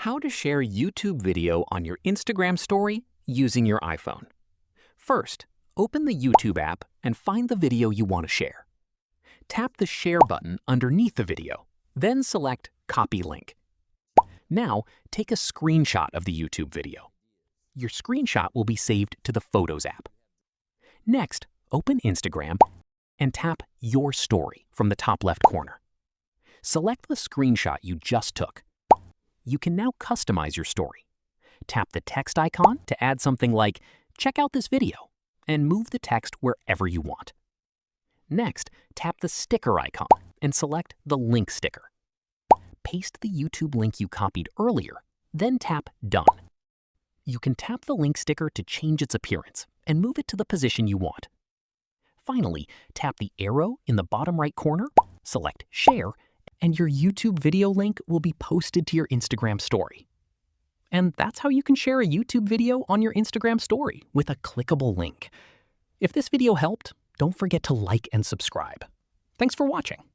How to share YouTube video on your Instagram story using your iPhone. First, open the YouTube app and find the video you want to share. Tap the Share button underneath the video, then select Copy Link. Now, take a screenshot of the YouTube video. Your screenshot will be saved to the Photos app. Next, open Instagram and tap Your Story from the top left corner. Select the screenshot you just took. You can now customize your story. Tap the text icon to add something like, "Check out this video," and move the text wherever you want. Next, tap the sticker icon and select the link sticker. Paste the YouTube link you copied earlier, then tap Done. You can tap the link sticker to change its appearance and move it to the position you want. Finally, tap the arrow in the bottom right corner, select Share, and your YouTube video link will be posted to your Instagram story. And that's how you can share a YouTube video on your Instagram story with a clickable link. If this video helped, don't forget to like and subscribe. Thanks for watching.